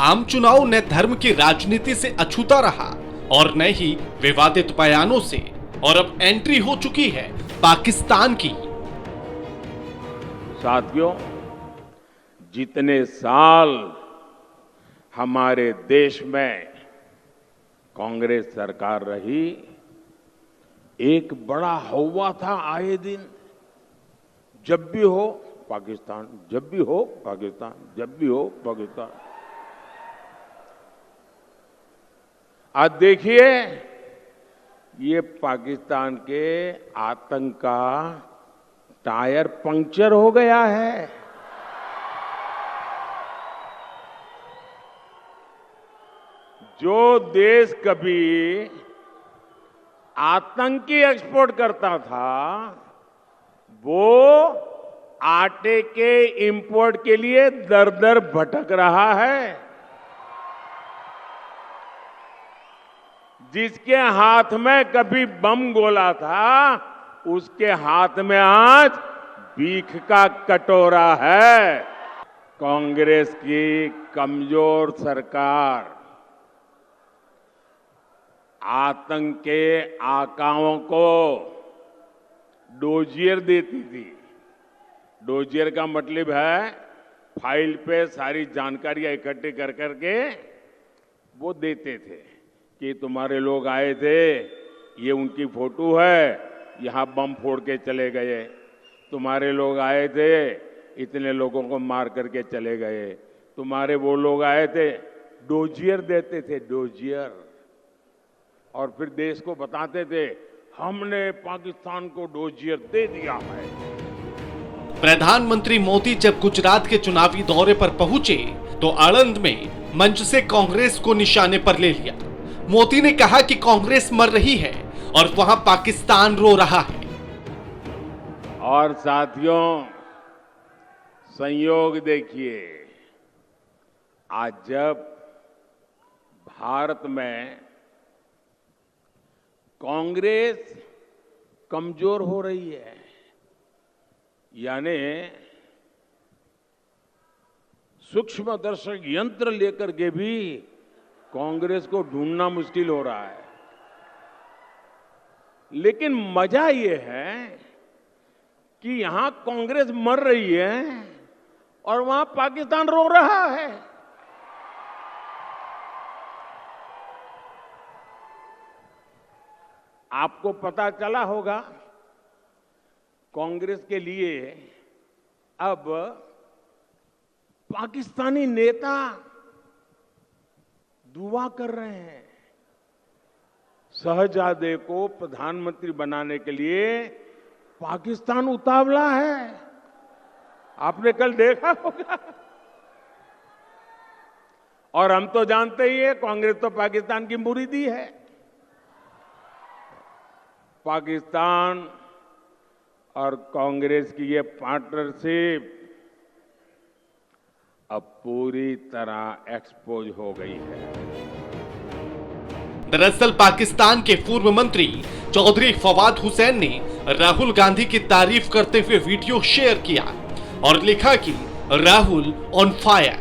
आम चुनाव न धर्म की राजनीति से अछूता रहा और न ही विवादित बयानों से, और अब एंट्री हो चुकी है पाकिस्तान की। साथियों, जितने साल हमारे देश में कांग्रेस सरकार रही, एक बड़ा हौवा था आए दिन, जब भी हो पाकिस्तान, जब भी हो पाकिस्तान, जब भी हो पाकिस्तान। आज देखिए, ये पाकिस्तान के आतंक का टायर पंक्चर हो गया है। जो देश कभी आतंकी एक्सपोर्ट करता था, वो आटे के इंपोर्ट के लिए दर दर भटक रहा है। जिसके हाथ में कभी बम गोला था, उसके हाथ में आज भीख का कटोरा है। कांग्रेस की कमजोर सरकार आतंक के आकाओं को डोजियर देती थी। डोजियर का मतलब है फाइल पे सारी जानकारियां इकट्ठी कर करके वो देते थे कि तुम्हारे लोग आए थे, ये उनकी फोटो है, यहां बम फोड़ के चले गए। तुम्हारे लोग आए थे, इतने लोगों को मार करके चले गए। तुम्हारे वो लोग आए थे, डोजियर देते थे, डोजियर। और फिर देश को बताते थे, हमने पाकिस्तान को डोजियर दे दिया है। प्रधानमंत्री मोदी जब गुजरात के चुनावी दौरे पर पहुंचे तो आणंद में मंच से कांग्रेस को निशाने पर ले लिया। मोदी ने कहा कि कांग्रेस मर रही है और वहां पाकिस्तान रो रहा है। और साथियों, संयोग देखिए, आज जब भारत में कांग्रेस कमजोर हो रही है, यानी सूक्ष्मदर्शक यंत्र लेकर के भी कांग्रेस को ढूंढना मुश्किल हो रहा है। लेकिन मजा यह है कि यहां कांग्रेस मर रही है और वहां पाकिस्तान रो रहा है। आपको पता चला होगा, कांग्रेस के लिए अब पाकिस्तानी नेता दुआ कर रहे हैं। शहजादे को प्रधानमंत्री बनाने के लिए पाकिस्तान उतावला है। आपने कल देखा होगा। और हम तो जानते ही है, कांग्रेस तो पाकिस्तान की मुरीदी है। पाकिस्तान और कांग्रेस की ये पार्टनरशिप अब पूरी तरह एक्सपोज हो गई है। दरअसल पाकिस्तान के पूर्व मंत्री चौधरी फवाद हुसैन ने राहुल गांधी की तारीफ करते हुए वीडियो शेयर किया और लिखा कि राहुल ऑन फायर।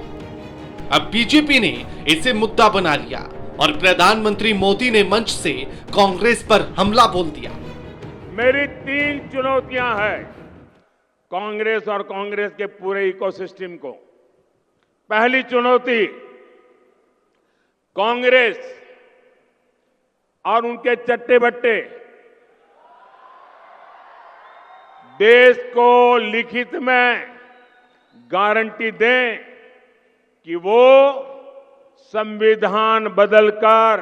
अब बीजेपी ने इसे मुद्दा बना लिया और प्रधानमंत्री मोदी ने मंच से कांग्रेस पर हमला बोल दिया। मेरी 3 चुनौतियां हैं कांग्रेस और कांग्रेस के पूरे इकोसिस्टम को। पहली चुनौती, कांग्रेस और उनके चट्टे बट्टे देश को लिखित में गारंटी दें कि वो संविधान बदलकर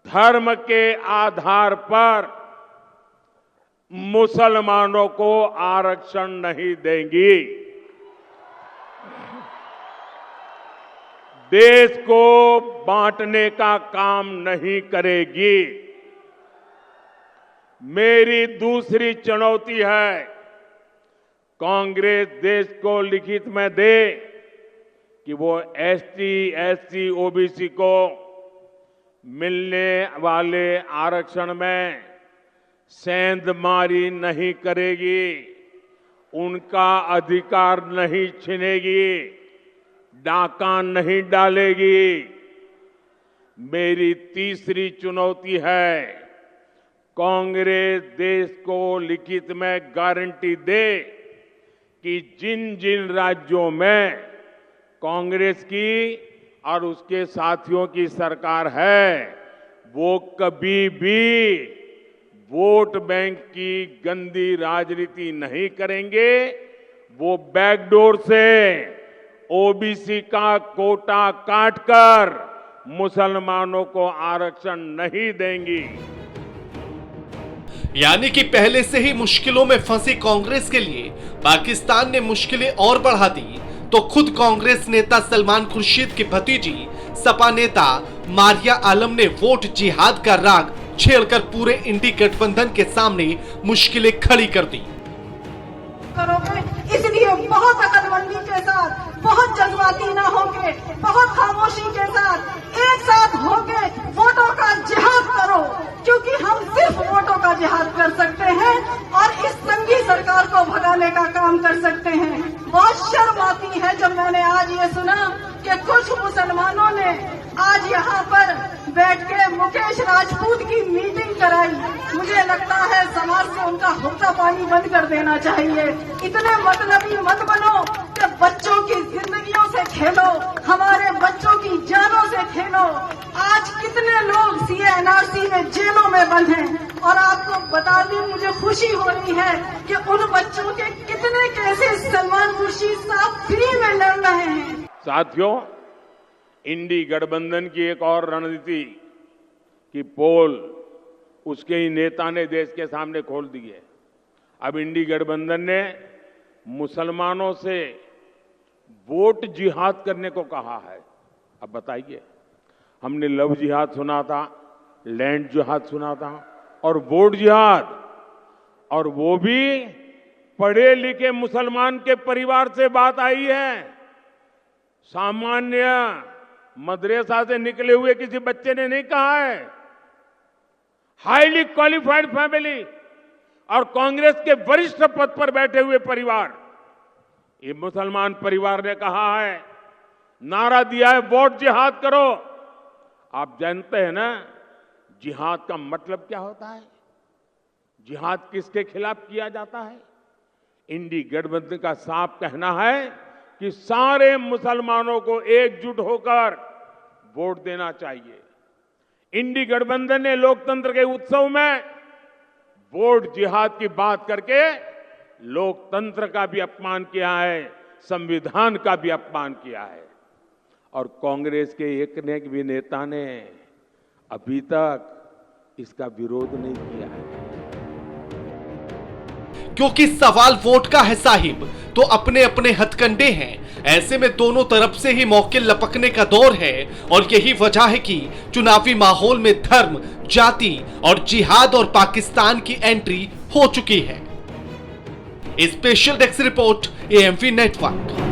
धर्म के आधार पर मुसलमानों को आरक्षण नहीं देंगी। देश को बांटने का काम नहीं करेगी। मेरी दूसरी चुनौती है, कांग्रेस देश को लिखित में दे कि वो एसटी, एससी, ओबीसी को मिलने वाले आरक्षण में सेंधमारी नहीं करेगी, उनका अधिकार नहीं छीनेगी। डाका नहीं डालेगी। मेरी तीसरी चुनौती है, कांग्रेस देश को लिखित में गारंटी दे कि जिन जिन राज्यों में कांग्रेस की और उसके साथियों की सरकार है, वो कभी भी वोट बैंक की गंदी राजनीति नहीं करेंगे। वो बैकडोर से ओबीसी का कोटा काटकर मुसलमानों को आरक्षण नहीं देंगी। यानी कि पहले से ही मुश्किलों में फंसी कांग्रेस के लिए पाकिस्तान ने मुश्किलें और बढ़ा दी, तो खुद कांग्रेस नेता सलमान खुर्शीद की भतीजी सपा नेता मारिया आलम ने वोट जिहाद का राग छेड़कर पूरे इंडी गठबंधन के सामने मुश्किलें खड़ी कर दी। इसलिए बहुत अकलमंदी के साथ, बहुत जज्बाती ना होके, बहुत खामोशी के साथ एक साथ होके वोटों का जिहाद करो, क्योंकि हम सिर्फ वोटों का जिहाद कर सकते हैं और इस संघी सरकार को भगाने का काम कर सकते हैं। बहुत शर्म आती है जब मैंने आज ये सुना कि कुछ मुसलमानों ने आज यहाँ पर बैठ के मुकेश राजपूत की मीटिंग कराई। मुझे लगता है समाज से उनका हुक्का पानी बंद कर देना चाहिए। इतने मतलबी मत बनो कि बच्चों की जिंदगियों से खेलो, हमारे बच्चों की जानों से खेलो। आज कितने लोग सीए-एनआरसी में जेलों में बंद हैं और आपको बता दें, मुझे खुशी हो रही है कि उन बच्चों के कितने केसेस सलमान खुर्शीद साहब फ्री में लड़ रहे हैं। साथियों, इंडी गठबंधन की एक और रणनीति की पोल उसके ही नेता ने देश के सामने खोल दी है। अब इंडी गठबंधन ने मुसलमानों से वोट जिहाद करने को कहा है। अब बताइए, हमने लव जिहाद सुना था, लैंड जिहाद सुना था और वोट जिहाद, और वो भी पढ़े लिखे मुसलमान के परिवार से बात आई है। सामान्य मदरसा से निकले हुए किसी बच्चे ने नहीं कहा है। हाईली क्वालिफाइड फैमिली और कांग्रेस के वरिष्ठ पद पर बैठे हुए परिवार, ये मुसलमान परिवार ने कहा है, नारा दिया है, वोट जिहाद करो। आप जानते हैं ना जिहाद का मतलब क्या होता है? जिहाद किसके खिलाफ किया जाता है? इंडी गठबंधन का साफ कहना है कि सारे मुसलमानों को एकजुट होकर वोट देना चाहिए। इंडी गठबंधन ने लोकतंत्र के उत्सव में वोट जिहाद की बात करके लोकतंत्र का भी अपमान किया है, संविधान का भी अपमान किया है। और कांग्रेस के एक ने भी नेता ने अभी तक इसका विरोध नहीं किया है। क्योंकि सवाल वोट का है साहिब, तो अपने अपने हथकंडे हैं। ऐसे में दोनों तरफ से ही मौके लपकने का दौर है और यही वजह है कि चुनावी माहौल में धर्म, जाति और जिहाद और पाकिस्तान की एंट्री हो चुकी है। Special desk report, AMV network.